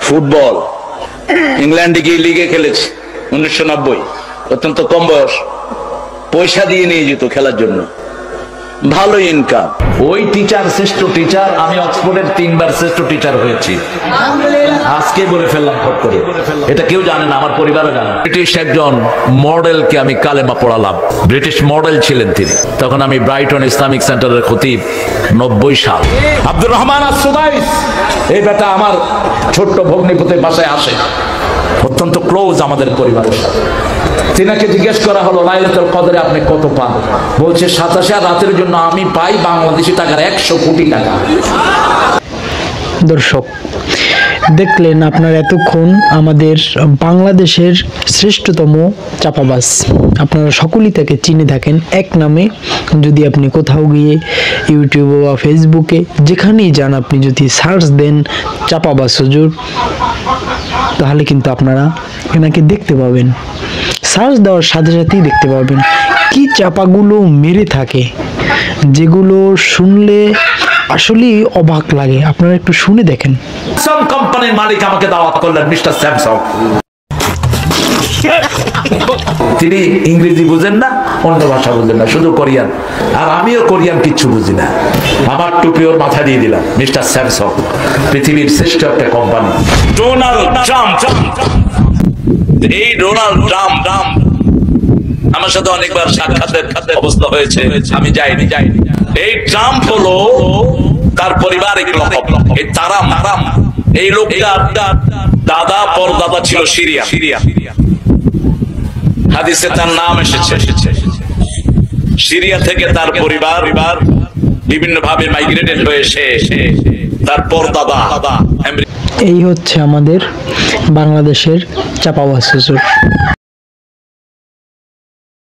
Football ইংল্যান্ডে গিয়ে লিগে খেলেছি 1990, অত্যন্ত কম বয়স, পয়সা দিয়ে নিয়ে যেত খেলার জন্য, ভালো ইনকাম। ওই টিচার শ্রেষ্ঠ টিচার, আমি অক্সফোর্ডের 3 বার শ্রেষ্ঠ টিচার হয়েছি। আজকে বলে ফেললাম ফট করে, এটা কেউ জানে না, আমার পরিবারও জানে। ব্রিটিশ একজন মডেলকে আমি কালেমা পড়ালাম, ব্রিটিশ মডেল ছিলেন তিনি। তখন আমি ব্রাইটন ইসলামিক সেন্টারের খতিব, 90 সাল। আব্দুর রহমান আস-সুদাইস, এই বেটা আমার ছোট্ট ভগ্নিপতির বাসায় আসে, অত্যন্ত ক্লোজ আমাদের পরিবারের সাথে। তিনাকে জিজ্ঞেস করা হলো লাইলাতুল কদরে আপনি কত পান? বলছে 87 রাতের জন্য আমি পাই বাংলাদেশি টাকার 100 কোটি টাকা। দর্শক দেখলেন আপনার এতক্ষণ আমাদের বাংলাদেশের শ্রেষ্ঠতম চাপাবাজ, আপনারা সকলেই তাকে চিনে থাকেন এক নামে। যদি আপনি কোথাও গিয়ে ইউটিউবে বা ফেসবুকে যেখানেই যান, আপনি যদি সার্চ দেন চাপাবাজ হুজুর, তাহলে কিন্তু আপনারা এনাকে দেখতে পাবেন। সার্চ দেওয়ার সাথে সাথেই দেখতে পাবেন কি চাপাগুলো মেরে থাকে, যেগুলো শুনলে আসলেই অবাক লাগে। আপনারা একটু শুনে দেখেন। স্যামসাং কোম্পানির মালিক আমাকে দাওয়াত করলেন, মিস্টার স্যামসাং। তিনি ইংরেজি বুঝেন না, অন্য ভাষা বুঝেন না, শুধু কোরিয়ান। আর আমিও কোরিয়ান কিচ্ছু বুঝি না। আমার টুপি ওর মাথা দিয়ে দিলাম, মিস্টার স্যামসাং পৃথিবীর শ্রেষ্ঠ একটা কোম্পানি। ডোনাল্ড ট্রাম্প, এই ডোনাল্ড ট্রাম্প আমার সাথে অনেকবার সাক্ষাতের অবস্থা হয়েছে, আমি যাইনি। এই ট্রাম্প হলো তার পরিবারিক লকব, এই তারাম। এই লোকটা দাদা পরদাদা ছিল সিরিয়া, হাদিসে তার নাম এসেছে। সিরিয়া থেকে তার পরিবার বিভিন্ন ভাবে মাইগ্রেটেড হয়েছে, তার পরদাদা। এই হচ্ছে আমাদের বাংলাদেশের চাপাবাজ হুজুর।